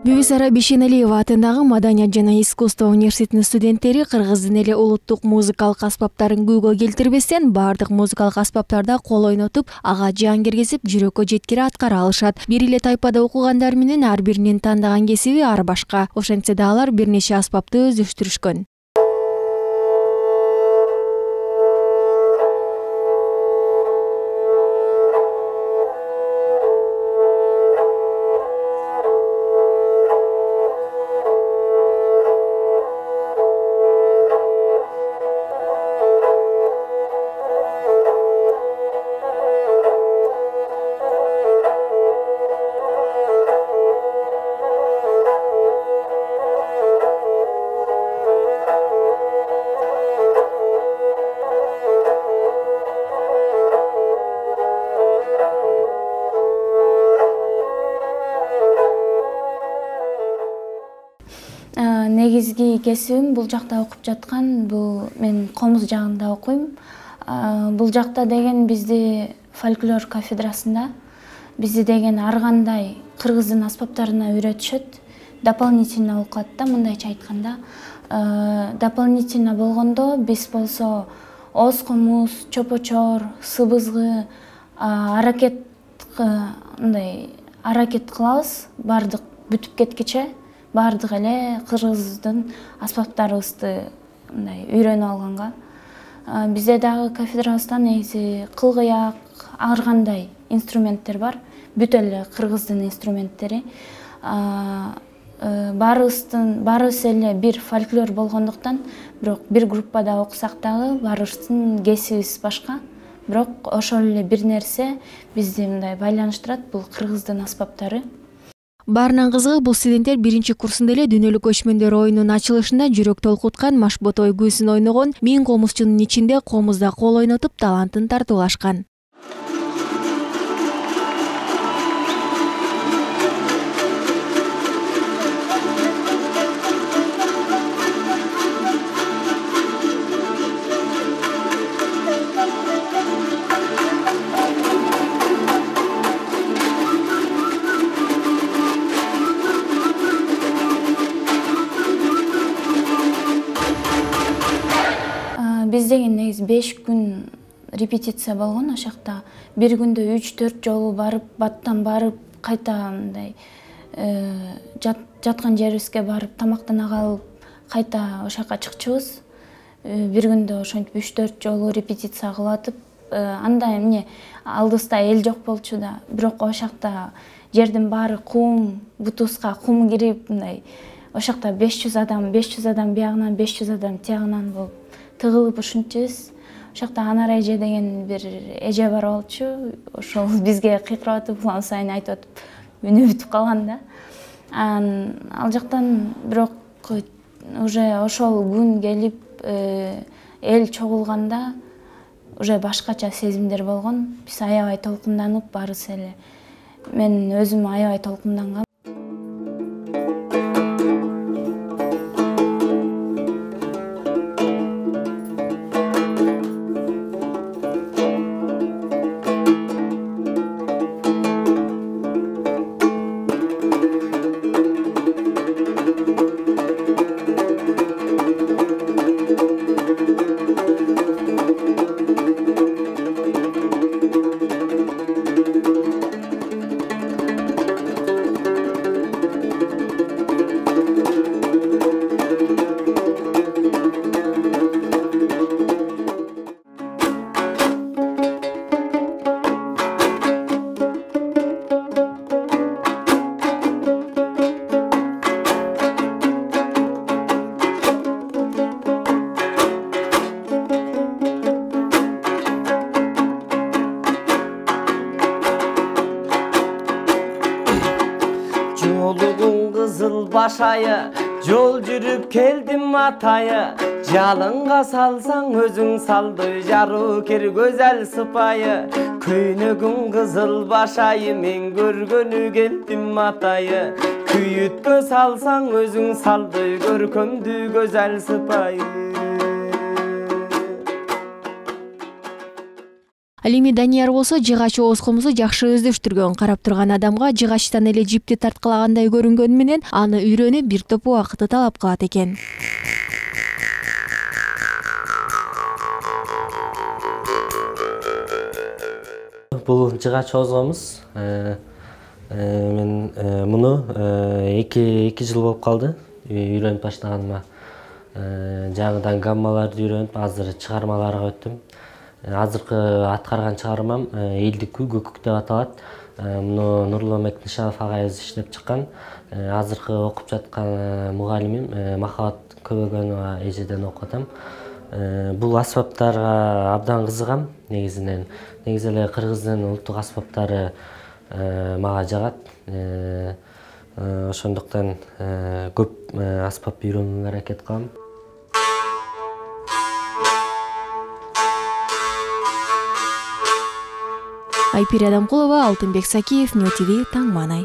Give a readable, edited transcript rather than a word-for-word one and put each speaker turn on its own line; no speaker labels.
Бүбүсара Бишеналиева атындагы Маданият жана искусство университетинин студенттери кыргыздын эле улуттук музыкалык аспаптарын күүгө келтирбестен баардык музыкалык аспаптарда кол ойнотуп, ага жан киргизип, жүрөккө жеткире аткара алышат. Бир эле тайпада окугандар менен ар биринин тандаган кесиби ар башка. Ошентсе да алар бир нече аспапты өздөштүрүшкөн.
Негизги кесибим бул жакта окуп жаткан, мен комуз жагында окуйм. Бул жакта деген бизди фольклор кафедрасында бизди деген ар кандай кыргыздын аспаптарына үйрөтүшөт. Дополнительно окуат да, мындайча айтканда. Дополнительно болгондо биз болсо оз комуз, чопочор, сыбызгы, аракет кылабыз, бардык бүтүп кеткиче. Бардык эле кыргыздын аспаптарыбызды үйрөнүп алганга. Бизде дагы кафедрабызда негизи кылгыяк, ар кандай инструменттер бар. Бүт эле кыргыздын инструменттери. Баарыбыз эле бир фольклор болгондуктан, бирок бир группада окусак дагы баарыбыздын кесибибиз башка. Бирок ошол эле бир нерсе бизди мындай байланыштырат, бул кыргыздын аспаптары.
Баарынан кызыгы бул студенттер биринчи курсунда эле Дүйнөлүк көчмөндөр оюнунун ачылышында жүрөк толкуткан Машботой күүсүн ойногон 1000 комузчунун ичинде комузда кол ойнотуп талантын тартуулашкан.
Биз деген негизи 5 күн репетиция болгон. Ошакта бир күндө 3-4 жолу барып, баттан барып, кайта мындай жаткан жерибизге барып, тамактана калып, кайта ошакка чыкчубуз. Бир күндө ошентип 3-4 жолу репетиция кылып атып, анда эмне алдыбызда эл жок болчу да, бирок ошакта жердин баары кум, бутубузга кум кирип, мындай ошакта 500 адам биягынан, 500 адам тиягынан болуп тыгылып ушунчубуз. Ошакта Анар эже деген бир эже бар болчу. Ошол бизге кыйкырып атып, улам сайын айтып атып, үнү бүтүп калган да. Ал жактан бирок уже ошол күн келип, эл чогулганда уже башкача сезимдер болгон. Биз аябай толкунданып, баарыбыз эле. Мен өзүм аябай толкундангам.
Başayı, yol жүрүп келдим атайы. Жалынга салсаң өзүң салды, жару кер көзел сыпайы. Көйнөгүң кызыл башайы, мен көргөнү келдим атайы. Күйүткө салсаң өзүң салды, көркөмдү көзел сыпайы.
Ал эми Данияр болсо жыгач ооз комузу жакшы өздөштүргөн. Карап турган адамга жыгачтан эле жипти тарткылагандай көрүнгөнү менен аны үйрөнүп бир топ убакытты талап кылат экен.
Бул жыгач ооз комуз. Мен муну 2 жыл болуп калды үйрөнүп баштаганыма. Жаңыдан гаммаларды үйрөнүп, азыр чыгармаларга өттүм. Азыркы аткарган чыгармам Элдик күй көкүк деп аталат. Муну Нурланбек Нышанов агайыбыз иштеп чыккан. Азыркы окуп жаткан мугалимим Махабат Көбөгөнова эжеден окуп атам. Бул аспаптарга абдан кызыгам негизинен. Негизи эле кыргыздын улуттук аспаптары мага жагат. Ошондуктан көп аспап үйрөнүүгө аракет кылам.
Айпир Адамкулова, Алтынбек Сакиев, Нью ТВ, Таң Маанай.